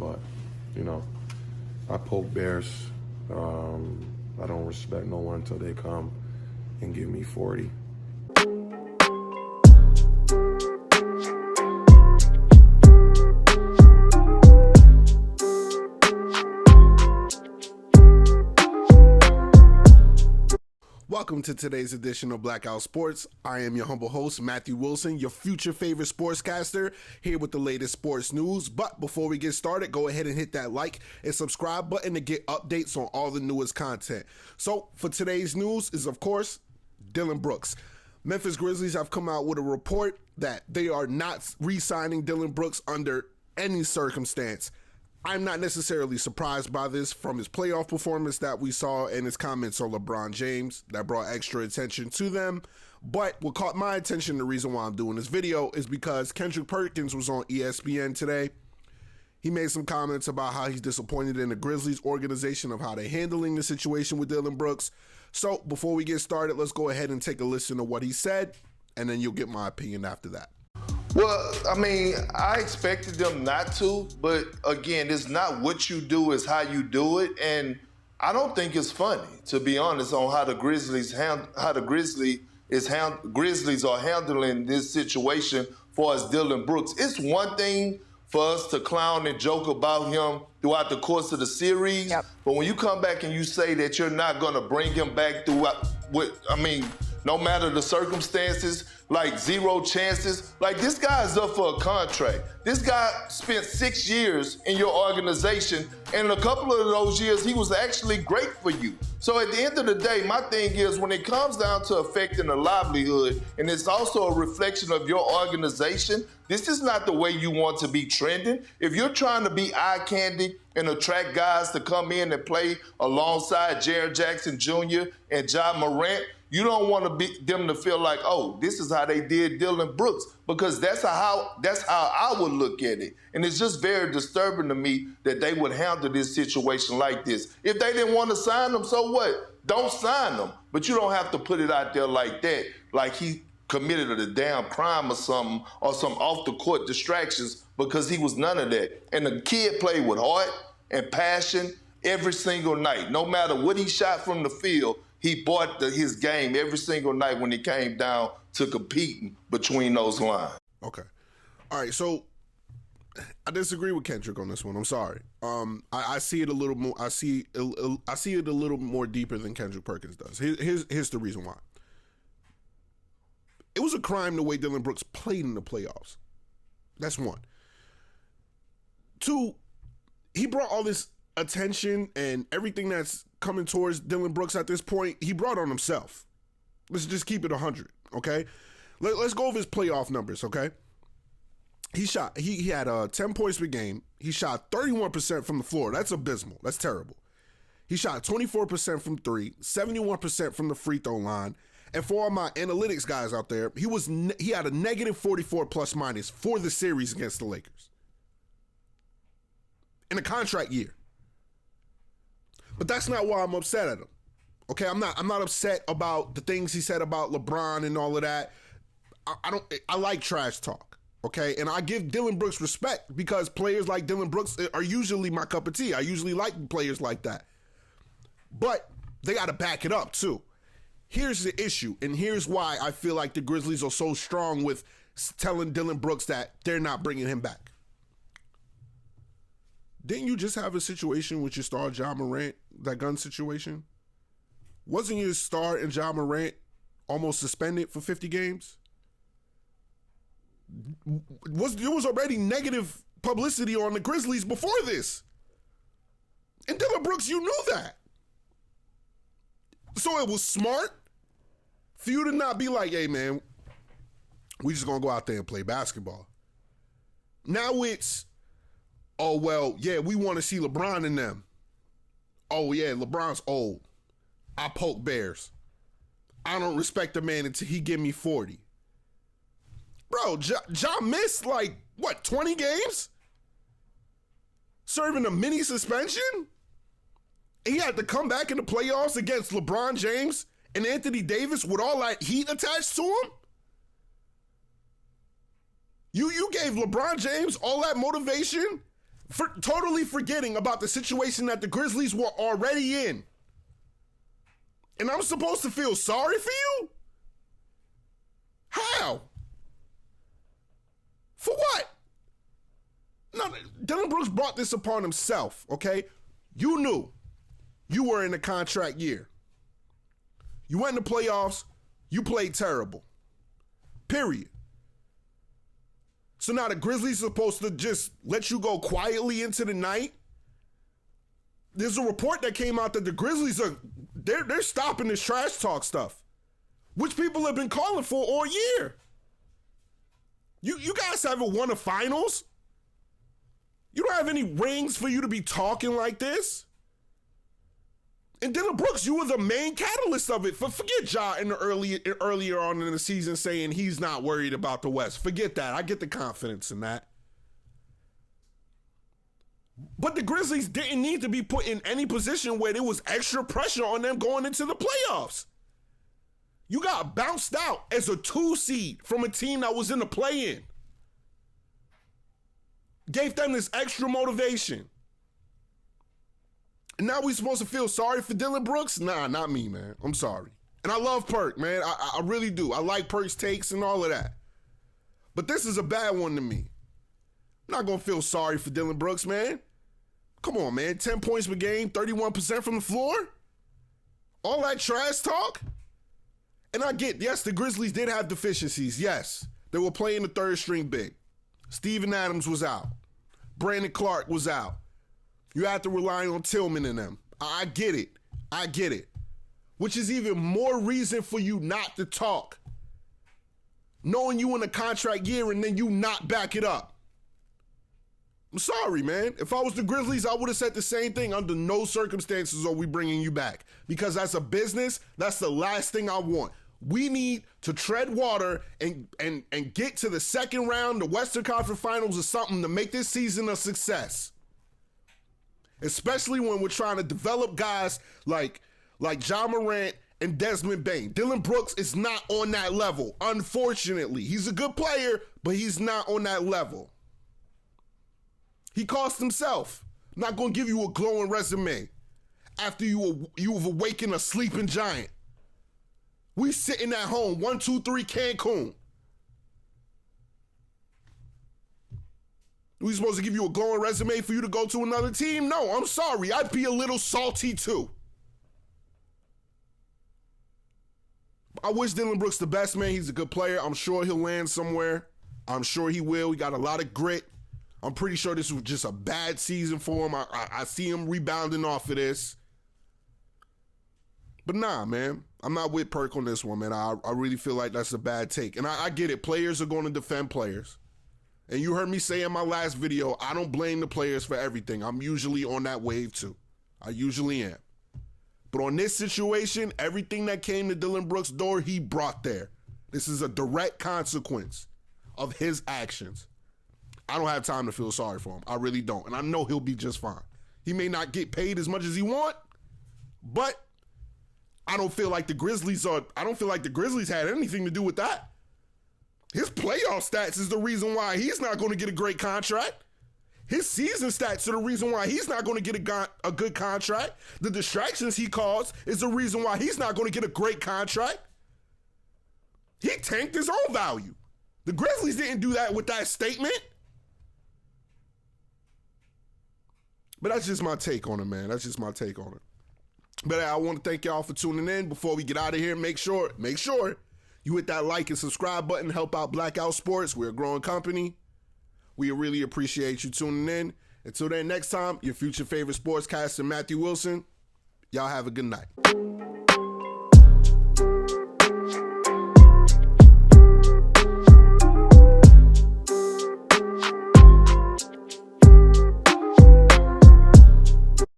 but, you know, I poke bears. I don't respect no one until they come and give me 40. Welcome to today's edition of Blackout Sports. I am your humble host, Matthew Wilson, your future favorite sportscaster, here with the latest sports news. But before we get started, go ahead and hit that like and subscribe button to get updates on all the newest content. So for today's news is, of course, Dillon Brooks. Memphis Grizzlies have come out with a report that they are not re-signing Dillon Brooks under any circumstance. I'm not necessarily surprised by this from his playoff performance that we saw and his comments on LeBron James that brought extra attention to them. But what caught my attention, the reason why I'm doing this video, is because Kendrick Perkins was on ESPN today. He made some comments about how he's disappointed in the Grizzlies organization of how they're handling the situation with Dillon Brooks. So before we get started, let's go ahead and take a listen to what he said, and then you'll get my opinion after that. Well, I mean, I expected them not to, but again, it's not what you do, it's how you do it, and I don't think it's funny, to be honest, on how the Grizzlies are handling this situation for us Dillon Brooks. It's one thing for us to clown and joke about him throughout the course of the series, but when you come back and you say that you're not going to bring him back throughout, no matter the circumstances, like zero chances. Like, this guy is up for a contract. This guy spent 6 years in your organization, and a couple of those years, he was actually great for you. So at the end of the day, my thing is, when it comes down to affecting the livelihood, and it's also a reflection of your organization, this is not the way you want to be trending. If you're trying to be eye candy and attract guys to come in and play alongside Jaren Jackson Jr. and Ja Morant, you don't want them to feel like, oh, this is how they did Dillon Brooks, because that's how I would look at it. And it's just very disturbing to me that they would handle this situation like this. If they didn't want to sign them, so what? Don't sign them. But you don't have to put it out there like that, like he committed a damn crime or something, or some off-the-court distractions, because he was none of that. And the kid played with heart and passion every single night. No matter what he shot from the field, he bought his game every single night when it came down to competing between those lines. Okay. All right, so I disagree with Kendrick on this one. I'm sorry. I see it a little more. I see it a little more deeper than Kendrick Perkins does. Here's the reason why. It was a crime the way Dillon Brooks played in the playoffs. That's one. Two, he brought all this attention and everything that's coming towards Dillon Brooks at this point, he brought on himself. Let's just keep it 100, okay? Let's go over his playoff numbers, okay? He had 10 points per game. He shot 31% from the floor. That's abysmal. That's terrible. He shot 24% from three, 71% from the free throw line. And for all my analytics guys out there, he had a negative 44 plus minus for the series against the Lakers in a contract year. But that's not why I'm upset at him. Okay, I'm not upset about the things he said about LeBron and all of that. I like trash talk. Okay, and I give Dillon Brooks respect because players like Dillon Brooks are usually my cup of tea. I usually like players like that. But they got to back it up too. Here's the issue, and here's why I feel like the Grizzlies are so strong with telling Dillon Brooks that they're not bringing him back. Didn't you just have a situation with your star Ja Morant, that gun situation? Wasn't your star and Ja Morant almost suspended for 50 games? There was already negative publicity on the Grizzlies before this. And Dillon Brooks, you knew that. So it was smart for you to not be like, hey, man, we just going to go out there and play basketball. Now it's, oh, well, yeah, we want to see LeBron in them. Oh, yeah, LeBron's old. I poke bears. I don't respect a man until he give me 40. Bro, Ja missed, 20 games? Serving a mini suspension? And he had to come back in the playoffs against LeBron James and Anthony Davis with all that heat attached to him? You gave LeBron James all that motivation, totally forgetting about the situation that the Grizzlies were already in. And I'm supposed to feel sorry for you? How? For what? No, Dillon Brooks brought this upon himself, okay? You knew you were in a contract year. You went in the playoffs, you played terrible. Period. So now the Grizzlies are supposed to just let you go quietly into the night? There's a report that came out that the Grizzlies they're stopping this trash talk stuff, which people have been calling for all year. You guys haven't won a finals. You don't have any rings for you to be talking like this. And Dillon Brooks, you were the main catalyst of it. Forget Ja in the earlier on in the season saying he's not worried about the West. Forget that. I get the confidence in that. But the Grizzlies didn't need to be put in any position where there was extra pressure on them going into the playoffs. You got bounced out as a 2 seed from a team that was in the play-in. Gave them this extra motivation. And now we supposed to feel sorry for Dillon Brooks? Nah, not me, man. I'm sorry. And I love Perk, man. I really do. I like Perk's takes and all of that. But this is a bad one to me. I'm not going to feel sorry for Dillon Brooks, man. Come on, man. 10 points per game, 31% from the floor? All that trash talk? And I get, yes, the Grizzlies did have deficiencies. Yes, they were playing the third string big. Steven Adams was out. Brandon Clark was out. You had to rely on Tillman and them. I get it. I get it. Which is even more reason for you not to talk. Knowing you in a contract year and then you not back it up. I'm sorry, man. If I was the Grizzlies, I would have said the same thing. Under no circumstances are we bringing you back. Because as a business, that's the last thing I want. We need to tread water and get to the second round, the Western Conference Finals or something to make this season a success. Especially when we're trying to develop guys like Ja Morant and Desmond Bane. Dillon Brooks is not on that level, unfortunately. He's a good player, but he's not on that level. He cost himself. I'm not going to give you a glowing resume after you've awakened a sleeping giant. We sitting at home, 1, 2, 3 Cancun. We supposed to give you a glowing resume for you to go to another team? No, I'm sorry. I'd be a little salty too. I wish Dillon Brooks the best, man. He's a good player. I'm sure he'll land somewhere. I'm sure he will. He got a lot of grit. I'm pretty sure this was just a bad season for him. I see him rebounding off of this. But nah, man. I'm not with Perk on this one, man. I really feel like that's a bad take. And I get it. Players are going to defend players. And you heard me say in my last video, I don't blame the players for everything. I'm usually on that wave too. I usually am. But on this situation, everything that came to Dillon Brooks' door, he brought there. This is a direct consequence of his actions. I don't have time to feel sorry for him. I really don't. And I know he'll be just fine. He may not get paid as much as he want, but I don't feel like the Grizzlies had anything to do with that. His playoff stats is the reason why he's not going to get a great contract. His season stats are the reason why he's not going to get a good contract. The distractions he caused is the reason why he's not going to get a great contract. He tanked his own value. The Grizzlies didn't do that with that statement. But that's just my take on it, man. That's just my take on it. But I want to thank y'all for tuning in. Before we get out of here, make sure you hit that like and subscribe button. Help out Blackout Sports. We're a growing company. We really appreciate you tuning in. Until then, next time, your future favorite sportscaster, Matthew Wilson. Y'all have a good night.